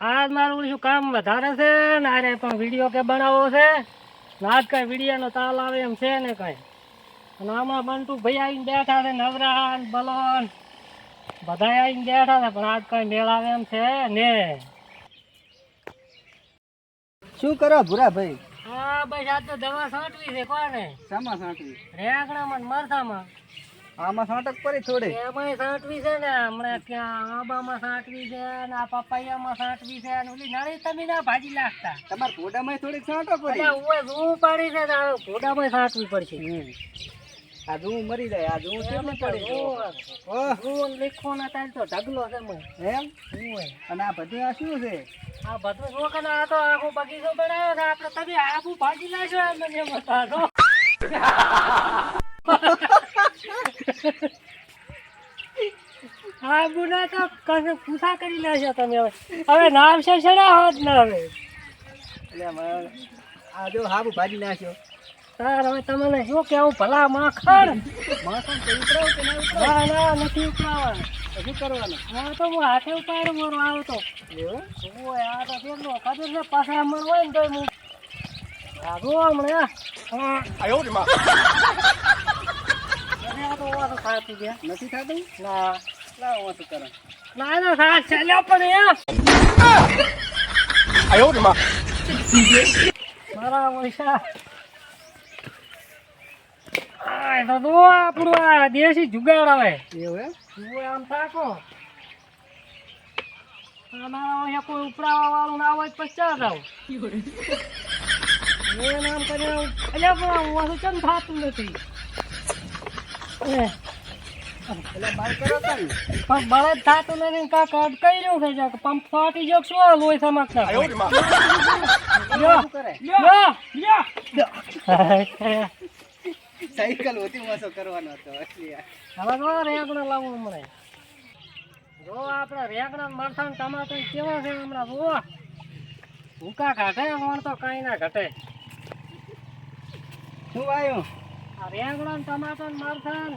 આજ મારું શું કામ વધારે છે ને આરે પણ વિડીયો કે બનાવવો છે ને આજ કઈ વિડીયોનો તાલ આવે એમ છે ને કઈ. અને આમાં બંટુ ભાઈ આવીને બેઠા છે, નવરા ને બલોન બધા આવીને બેઠા છે, પણ આજ કઈ મેળ આવે એમ છે ને. શું કરો ભૂરા ભાઈ? હા બસ આજ તો દવા છાંટવી છે. કોને? શામાં છાંટવી? રેગણામાં ને મરસામાં. આમાં છાંટક પડી થોડી. એમાંય છાંટવી છે ને, હમણાં ક્યાં આંબામાં છાંટવી છે ને આ પપૈયામાં છાંટવી છે ને ઓલી નાળી તમે ના ભાજી લાગતા. તમારા ઘોડામાં થોડીક છાંટો પડી. એટલે ઉએ ધૂળ પાડી છે ને ઘોડામાં છાંટવી પડશે. આ ધૂળ મરી જાય. આ ધૂળ કેટલી પડી? ધૂળ લીખો ના થાય તો ઢગલો છે મને. એમ? અને આ બધું આ શું છે? આ બધું શું કરે? આ તો આખો બગીચો બનાવ્યો છે. આપણે તમે આબુ ભાજી લાવશો મને બતાવો. આબુ ના તો કશે પૂછા કરી લેશો તમે. હવે નામ છે શેના હોત ને હવે. એટલે આ જો હાબુ ભાજી નાખ્યો. તાર હવે તમને શું કેવું ભલા માખણ? માખણ તો ઉતરાવ કે ના ઉતરાવ? ના નથી ઉતરાવવાનું. શું કરવાનું? હા તો હું હાથે ઉતારું મારો આવતો. એવું? ઓય આ તો કેટલો ખબર છે પાછા મણ હોય ને તોય હું આગો હમણાં. આયો રે માં. આ તો ઓછું ખાતું છે. નથી થતું? ના લાવ ઓછું કરો. ના એનો સાથ ચાલ્યો પણ આયો રે માં. મારા પૈસા આ તો જો આપણું આ દેશી જુગાડ આવે. એવું એમ? હું આમ થાકો અમારા અહીંયા કોઈ ઉપરાવા વાળું ના હોય પછી ચાલ જાવ. એ નામ કરીને એટલે પણ ઓછું કેમ થતું નથી. એટલે માર કરો કાન. પણ બળદ થતું નથી. કાંક અટકાઈ રહ્યું છે કે પંપ ફાટી ગયો કે શું લોહી સમાજના. આયો રે માં. લ્યો, શું કરે? લ્યો, લ્યો. સાયકલ હોતી ઓછો કરવાનો હતો એટલે હવે જો રેગણા લાવવું મળે. જો આપણે રેગણા મરસાં ટમાટર કેવા છે હમણાં જો ભૂકા ઘાટે વણ તો કઈ ના ઘટે. શું આવ્યું? આ રેગણા ટમાટર મરસાં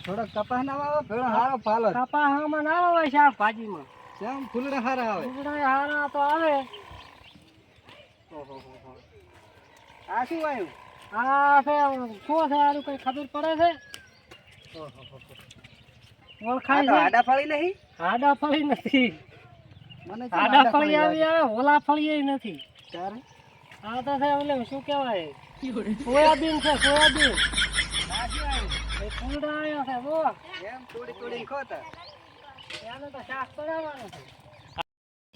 થોડોક કપાસ ના વાવો ભેળો હારો પાલો. કપાસમાં ના આવે શાકભાજીમાં. કેમ ફૂલડા હારા આવે? ઉગડાય હારા તો આવે. ઓહો આ શું આવ્યું? આ છે શું છે આનું કઈ ખબર પડે છે? ઓળખાય છે? આડા ફળી નહીં? આડા ફળી નથી. મને આડા ફળી આવી આવે, ઓલા ફળી નથી. ચાર આ તો છે ઓલે શું કહેવાય સોયાબીન છે. સોયાબીન એ ફૂલડા આવ્યો છે જો. એમ તોડી તોડીને ખોતા. એનું તો શાક બનાવવાનું છે.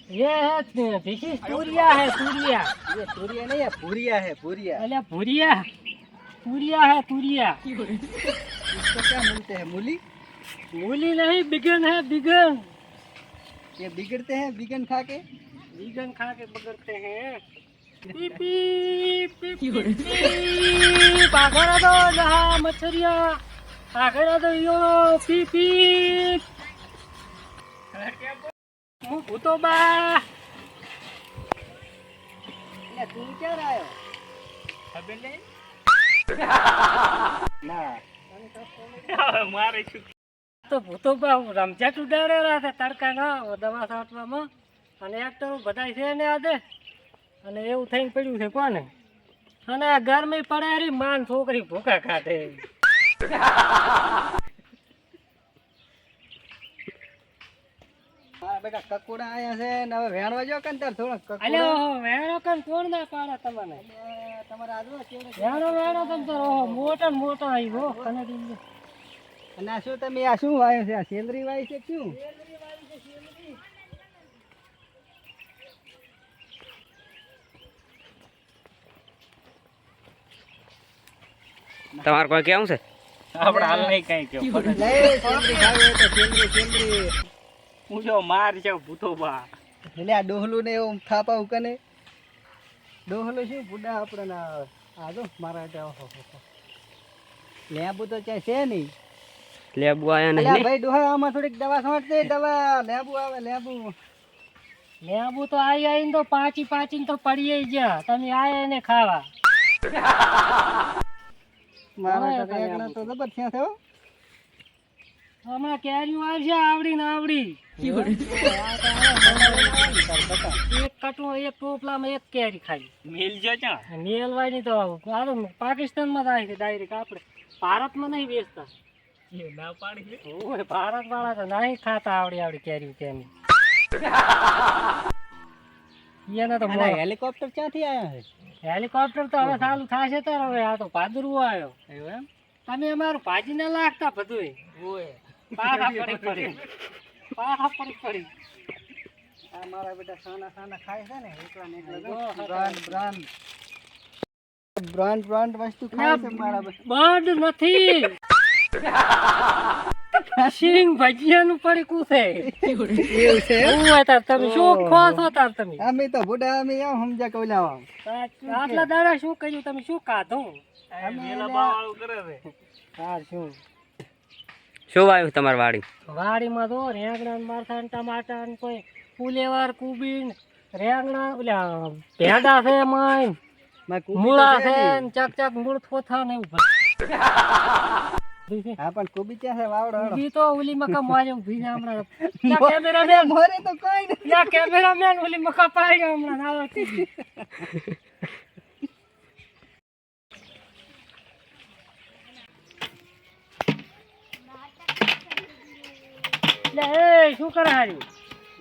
ये है दिस इज तुरिया है तुरिया. ये तुरिया नहीं है भूरिया है भूरिया. अरे भुरिया तुरिया है तुरिया. इसको क्या मिलते हैं? मूली? मूली नहीं बिगन है बिगन. ये बिगड़ते हैं बिगन खा के? बिगन खा के बगड़ते हैं. पीप पीप पीप आगरा दो जहाँ मछलियाँ आगरा दो यो पीप पीप. હું ભૂતો બા. એટલે તું ક્યારે આવ્યો? ખબર નહીં. ના મારે શું તો ભૂતો બા રમઝાટ ઉડાડેલા છે તડકાના દવા છાંટવામાં. અને એક તો બધા છે ને આજે અને એવું થઈને પડ્યું છે કોને. અને ગરમી પડે રી માન છોકરી ભૂખા ખાધે. હા બેટા કકોડા આયા છે ને હવે વેણવા જો કન તાર થોડા અલ્યો કકોડા. વેણો કન કોણ ના પાડે તમને? તમારે આજુ કેવડે વેણો વેણો તમ તો મોટા ને મોટા આવ્યો કનેડી. અને આ શું તમે આ શું વાયો છે? આ સેલરી વાય છે શું? તમારે કોઈ કેવું છે? આપણે હાલ નહીં કઈ કેવું. નહીં સેલરી ખાવી હોય તો સેલરી. હું જો માર છે ભૂતો બા. એટલે આ ડોહલું ને એવું થાપાવું કને ડોહલું શું બુડા આપણે ના આવે. આ જો મારા લેબુ તો ચાય છે નહીં. લેબુ આયા અલ્યા નહીં. ભાઈ ડોહા આમાં થોડીક દવા છોડ દે. દવા લેબુ આવે લેબુ. લેબુ તો આવીને તો પાચીને તો પડી ગયા. તમે આયા ને ખાવા. મારા તો રેગણા તો જબર થયા છે હો. હમણાં કેરીઓ આવશે આવડી ને આવડી. એક ટોપલામાં એક કેરી ખાલી મિલજો ચા મેલવાની તો આ તો પાકિસ્તાનમાં થાય છે ડાયરેક્ટ, આપણે ભારતમાં નહીં વેચતા. ના પાડી ઓય ભારત વાળા તો નહીં ખાતા આવડી કેરી તેની. એને તો અને હેલિકોપ્ટર ક્યાંથી આયા છે? હેલિકોપ્ટર તો હવે ચાલુ થશે તો હવે આ તો ભાદરવો આવ્યો. એવું એમ? તમે અમારું ભાજી ના લાગતા બધું પાછા પડી આ મારા બેટા સાના ખાય છે ને એકલા ને એકલા જો, બ્રાન્ડ વસ્તુ ખાય છે મારા બેટા. બંધ નથી. સિંગ ભજીયાનું પડીકું છે. એવું છે એમ? હું તાર તમે શું ખો છો તાર તમે? અમે તો બુડા અમે એમ સમજ્યા કે ઓલા આમ. આટલા દાડા શું કર્યું તમે? શું ખાધું? હા શું શું વાવ્યું તમારી વાડી? વાડીમાં તો રેંગણા ને મરચાં ને ટમાટા ને કોઈ ફુલેવાર કુબીન રેંગણા ઓલા ભેંડા છે માય માં કુબી તો મૂળા છે છે ને. ને ચક મૂળ થોથા ને એવું હા પણ કુબી ક્યાં છે વાવડો વાળો? ઊભી તો ઓલી મકા મારે ઊભી છે હમણાં. ત્યાં કેમેરામેન મોરે તો કોઈ નહીં. ત્યાં કેમેરામેન ઓલી મકા પાડ્યો હમણાં આવડતી. લે એ શું કરે હારી?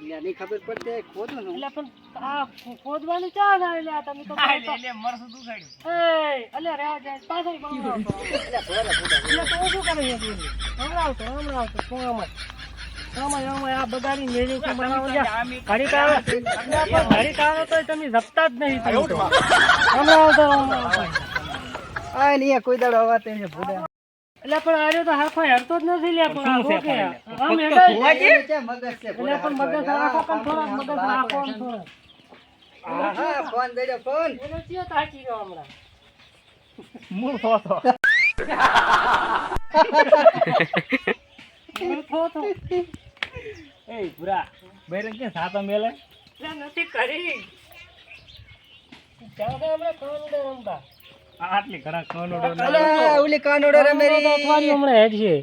લ્યા, નહીં ખબર પડતી ખોદું છું. એટલે પણ આ ખોદવાનું ચા થાય લે તમે તો એ અલે રેવા જાય પાછો બનાવતો. એટલે તો શું કરે છે તું? હમણાં આવતો કોમાં આમાં આ બધાની મેલી કે બનાવો જા ઘડી કાવે ઘડી કાવે તો તમે જપતા જ નહીં તમે તો. હમણાં આવતો. આ નહીં કોઈ દાડો અવાજ થઈ છે ભૂડા. એટલે પણ આર્યો તો હાથો હેરતો જ નથી લે પણ આ શું કે આમ હેડાય. એને ક્યાં મગજ છે એટલે ભૂડા? પણ મગજ રાખો પણ થોડાક મગજ રાખો આમ થોડાક. હા ફોન દઈ દો ફોન. એને ચિયો તાકી રહ્યો હમણાં. મૂળ થોતો. એ પૂરા બૈરંગ કે સાતો મેલે એટલે નથી કરી. ત્યાં તો હમણાં કાનુડે રમતા. આટલી ઘણા કોનોડો અલા ઓલી કાનોડો રમેરી. અઠવાડિયું હમણાં હેડ છે.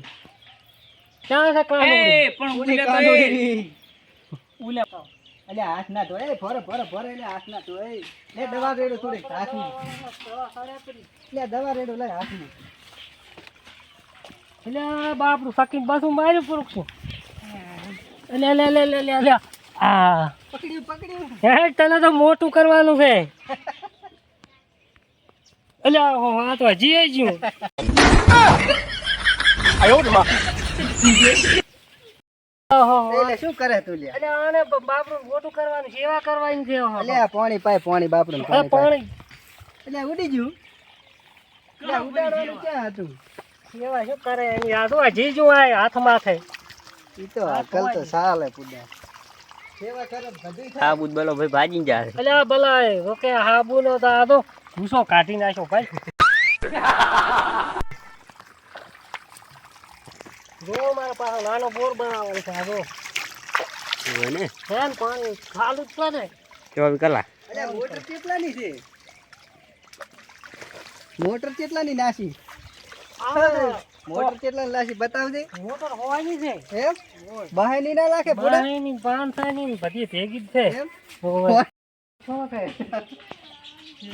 ક્યાં છે કાનુડે? પણ ઓલી ઉલે કાનોડી. ઉલે અલ્યા હાથ ના ધોય ભરે એટલે હાથ ના ધોય. લે દવા રેડો થોડી હાથની. લે દવા રેડો લે હાથની. એટલે બાપરું સકીન પાછું માર્યું પૂરું છું. લે આ પકડ્યું હે તને તો મોટું કરવાનું છે. અલ્યા આ તો હજી આવી ગયું. એટલે શું કરે તું લ્યા? એટલે આને બાપરું મોટું કરવાનું સેવા કરવાની છે. અલ્યા પાણી પાય પાણી બાપડું આ પાણી પાય. પાણી એટલે ઉડી ગયું. એટલે ઉડાડવાનું ક્યાં હતું? સેવા શું કરે એની યાદો હજી જો આ હાથમાં થાય. ઈ તો અકલ તો સાલે પુડા. સેવા કરે બધું થાય. આ બુદ બોલો ભાઈ ભાજી જાય એટલે આ ભલા ઓકે હાબુ નો તો આ તો ભૂસો કાઢી નાખ્યો ભાઈ. જો મારા પાસે નાનો બોર બનાવવાનો છે. આ જો ને છે ને પાણી ચાલુ જ કરે. કેવા વિકલા અલ્યા મોટર કેટલાની છે? મોટર કેટલાની નાસી? મોટર કેટલાની નાસી બતાવજે. મોટર હોવાની છે. એમ બહારની ના લાગે પુડા? બાયની, પાંચસાની બધી ભેગી જ છે. એમ હોવે. શું છે?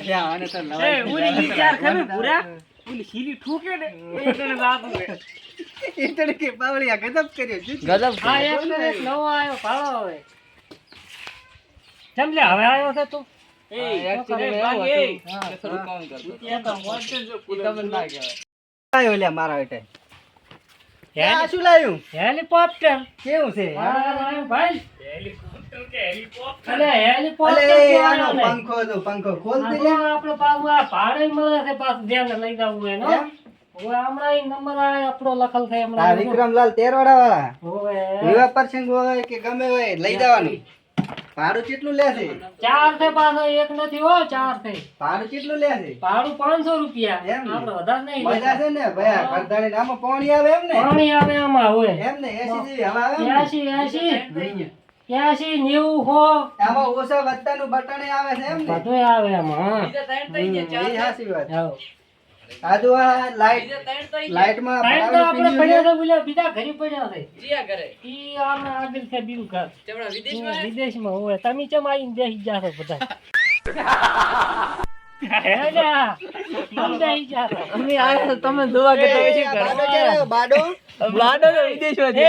અલ્યા આને તો લવાય. એટલે કે બાવળિયા ગજબ કર્યો જો. ગજબ આ એક ને એક નવો આવ્યો ભાળો હવે. કેમ લે હવે આવ્યો છે તું? આયો લ્યા મારા બેટા. આ શું લાવ્યું? હેલિકોપ્ટર. કેવું છે? ભાઈ અલે અલે હેલિકોપ્ટર આનો કહેવાનો ને. પંખો જો પંખો ખોલ દે. આનો આપણે પાછું આ ભાડે મળે છે પાછું ધ્યાન લઈ જવું હોય ને. એમ? હવે હમણાં ઈ નંબર આપણો લખલ છે આ હમણાં. વિક્રમલાલ તેરવાડા વાળા હોવે. વિવાહ પ્રસંગ હોય કે ગમે હોય લઈ જવાનું. ભાડું કેટલું લે છે? ચાર છે પાછો એક નથી હો ચાર છે. ભાડું કેટલું લે છે? ભાડું 500 રૂપિયા. એમ ને? આપણે વધારે નહીં મજા લેતા. છે ને ભાઈ કરદાણી આમાં પાણી આવે એમ ને? પાણી આવે આમાં હોય. એમ ને 80 જેવી હવા આવે ને? 80 90 હો આમાં ઓછા વધતાનું બટણે આવે છે એમ ને? બધું આવે આમાં. એ હાચી વાત. આવો. આજુ આ લાઈટમાં ટાઈમ તો આપણે પડ્યા છે બોલ્યા બીજા ઘરે પડ્યા છે જીયા કરે ઈ આમાં આગળ છે બીજું ઘર તેમણા વિદેશમાં વિદેશમાં હોય તમે ચમ આવીને બેસી જાશો બધા હે જા તમે બેસી જાશો અમે આયા તમે જોવા કે તમે શું કરો બાડો લાડો તો વિદેશમાં છે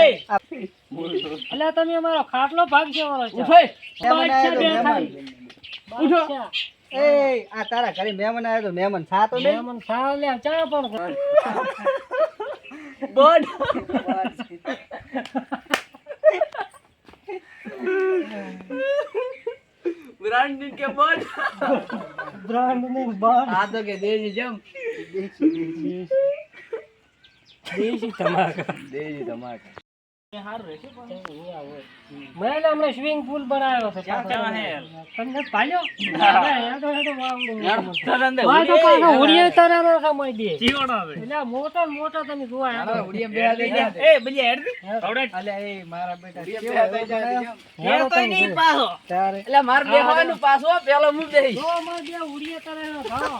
એટલે તમે અમારો ખાટલો ભાગ છે વાળો છે ઉઠાઈ બાદશાહ બે મહેમાન. ખાલી. બાદશાહ. એ આ તારા ઘરે મહેમાન આવ્યો તો મહેમાન સા તો બે મહેમાન સાવ લે ચા પણ બોડ બ્રાન્ડ કે બોડ બ્રાન્ડ ને બાર આ તો કે દેજી જમ દેશી તમાકુ દેજી ધમાકા હાર રહેશે મેં હમણાં સ્વિમિંગ પુલ બનાવ્યો છે ક્યાં હે? તમને પાલ્યો હેડો હેડો વાવડો તરંદે વાય તો પાછો ઉડિયા તરાનો સમય દે જીવણો છે એટલે મોટો મોટો તમે જોવા હેડો ઉડિયા બેડા દે જા એ બલી હેડ અલે એ મારા બેટા ઉડિયા કેવો બેડા દે બેટા? જા હેડો તો નહીં તમે પાછો તારે એટલે માર બેહવાનું પાછો પેલો હું બેહી જો અમાર બે ઉડિયા તરાનો ખાઓ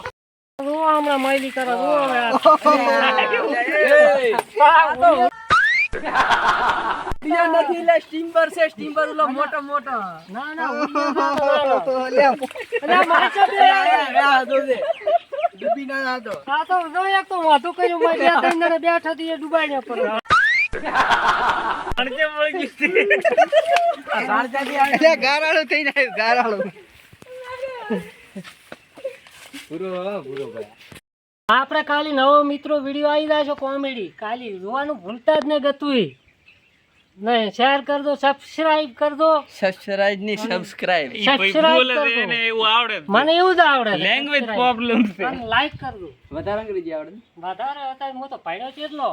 જો હમણાં માયલી કરે જો હવે આ. ઉડિયા નથી લે સ્ટીમર છે સ્ટીમર ઓલો મોટો મોટો ના ના ઉડિયા તરાનો. તો લે એટલે માચો બે આ દો દે ડૂબી ના જાતો આ તો જો એક તો વાતું કર્યું મેં બે ત્રણ જણા બેઠા હતી એ ડૂબાઈને પડે અણકે મળી ગઈ આ સારજા બી આવે એટલે ગારાળું થઈને આવ્યું ગારાળું આપણે કાલે નવો મિત્રો વિડીયો આવી જાય છે કોમેડી કાલે જોવાનું ભૂલતા જ નહીં ગતું નહીં શેર કરજો સબસ્ક્રાઇબ કરજો સબસ્ક્રાઇબ ની સબસ્ક્રાઇબ ઈ ભાઈ Subscribe બોલે છે કરજો. એને એવું આવડે છે. મને એવું જ આવડે છે. Language Subscribe. પ્રોબ્લેમ છે અને લાઈક કરજો વધારે અંગ્રેજી આવડે વધારે હતા હું તો ભણ્યો છે એટલો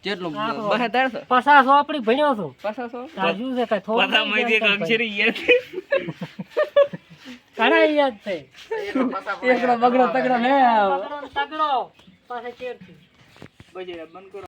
કેટલું આખો. 1200 50 ચોપડી ભણ્યો છું 500 રાજુ છે કઈ થોડું બધા માંથી એક અક્ષર યાદ છે. ઘણા યાદ છે એકડો બગડો તગડો લે તગડો પાસે ચેડથી બજે બંધ કરો